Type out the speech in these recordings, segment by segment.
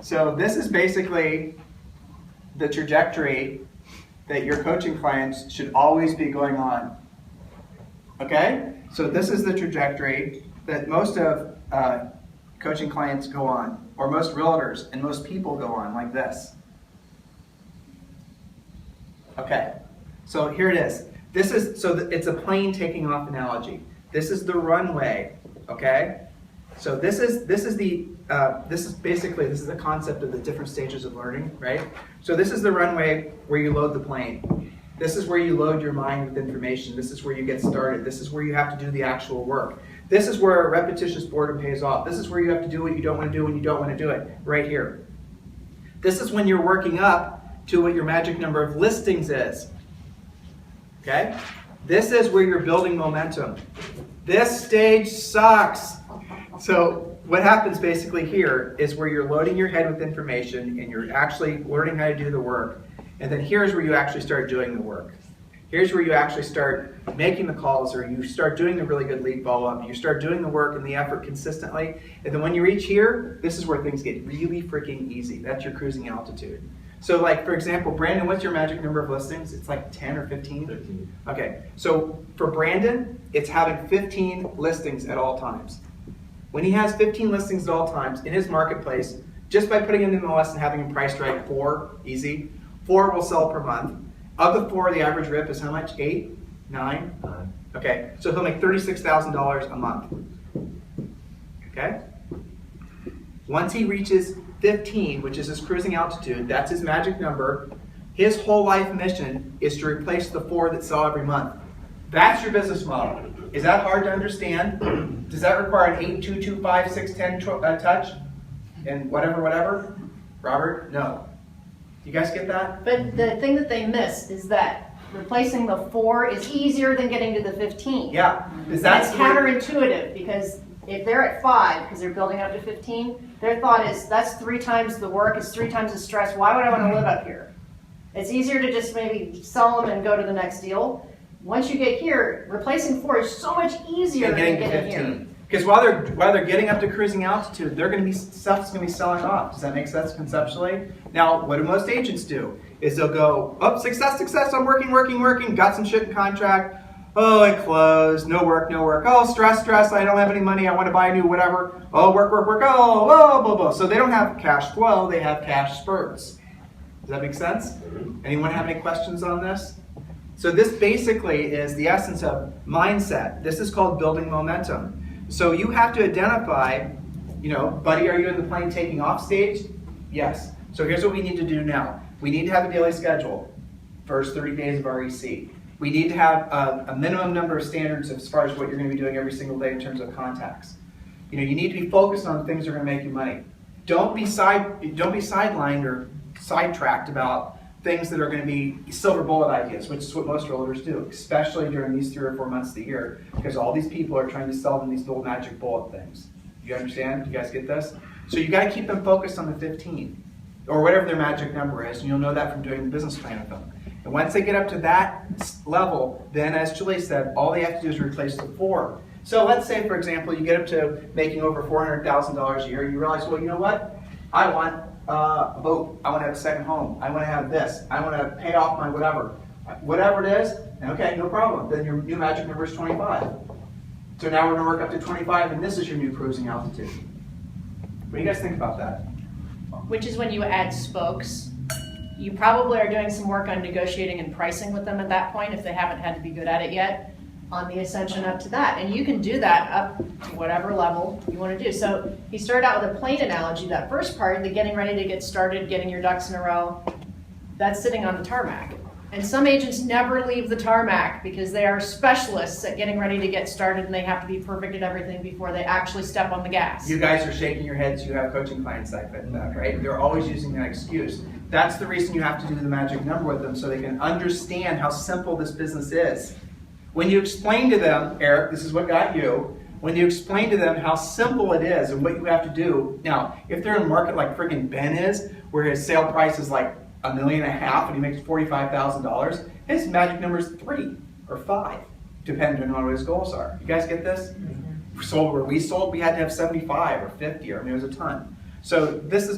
So this is basically the trajectory that your coaching clients should always be going on. Okay? So this is the trajectory that most of coaching clients go on, or most realtors and most people go on, like this. Okay, so here it is. This is, so it's a plane taking off analogy. This is the runway, okay? So this is the concept of the different stages of learning, right? So this is the runway where you load the plane. This is where you load your mind with information. This is where you get started. This is where you have to do the actual work. This is where repetitious boredom pays off. This is where you have to do what you don't want to do when you don't want to do it, right here. This is when you're working up to what your magic number of listings is. Okay? This is where you're building momentum. This stage sucks. So what happens basically here is where you're loading your head with information and you're actually learning how to do the work. And then here's where you actually start doing the work. Here's where you actually start making the calls, or you start doing the really good lead follow-up. You start doing the work and the effort consistently. And then when you reach here, this is where things get really freaking easy. That's your cruising altitude. So like, for example, Brandon, what's your magic number of listings? It's like 10 or 15? 15. Okay, so for Brandon, it's having 15 listings at all times. When he has 15 listings at all times in his marketplace, just by putting in the MLS and having him priced right, 4, easy, 4 will sell per month. Of the 4, the average rip is how much? 8? 9? 9. Okay, so he'll make $36,000 a month. Okay? Once he reaches 15, which is his cruising altitude, that's his magic number, his whole life mission is to replace the 4 that sell every month. That's your business model. Is that hard to understand? Does that require an 8, 2, 2, 5, 6, 10 touch? And whatever? Robert? No. You guys get that? But the thing that they miss is that replacing the 4 is easier than getting to the 15. Yeah. That's counterintuitive, because if they're at 5, because they're building up to 15, their thought is, that's 3 times the work, it's 3 times the stress, why would I want to live up here? It's easier to just maybe sell them and go to the next deal. Once you get here, replacing 4 is so much easier than getting here. Because while they're getting up to cruising altitude, stuff's going to be selling off. Does that make sense conceptually? Now, what do most agents do? Is they'll go, oh, success, I'm working, got some shit in contract. Oh, it closed, no work. Oh, stress, I don't have any money, I want to buy a new whatever. Oh, work, oh, blah, blah. So they don't have cash flow, they have cash spurts. Does that make sense? Anyone have any questions on this? So this basically is the essence of mindset. This is called building momentum. So you have to identify, buddy, are you in the plane taking off stage? Yes. So here's what we need to do now. We need to have a daily schedule, first 30 days of REC. We need to have a minimum number of standards as far as what you're going to be doing every single day in terms of contacts. You need to be focused on things that are going to make you money. Don't be sidelined or sidetracked about things that are going to be silver bullet ideas, which is what most realtors do, especially during these 3 or 4 months of the year, because all these people are trying to sell them these little magic bullet things. You understand? You guys get this? So you got to keep them focused on the 15, or whatever their magic number is, and you'll know that from doing the business plan with them. And once they get up to that level, then as Julie said, all they have to do is replace the 4. So let's say, for example, you get up to making over $400,000 a year, you realize, well, you know what? I want a boat. I want to have a second home. I want to have this. I want to pay off my whatever. Whatever it is, okay, no problem. Then your new magic number is 25. So now we're going to work up to 25, and this is your new cruising altitude. What do you guys think about that? Which is when you add spokes. You probably are doing some work on negotiating and pricing with them at that point if they haven't had to be good at it yet on the ascension up to that. And you can do that up to whatever level you want to do. So he started out with a plane analogy. That first part, the getting ready to get started, getting your ducks in a row, that's sitting on the tarmac. And some agents never leave the tarmac because they are specialists at getting ready to get started, and they have to be perfect at everything before they actually step on the gas. You guys are shaking your heads. You have coaching clients like that, right? They're always using that excuse. That's the reason you have to do the magic number with them, so they can understand how simple this business is. When you explain to them, Eric, this is what got you, when you explain to them how simple it is and what you have to do. Now, if they're in a market like friggin' Ben is, where his sale price is like $1.5 million and he makes $45,000, his magic number is 3 or 5, depending on what his goals are. You guys get this? Mm-hmm. Where we sold, we had to have 75 or 50, or it was a ton. So this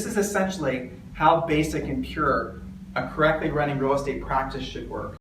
is essentially how basic and pure a correctly running real estate practice should work.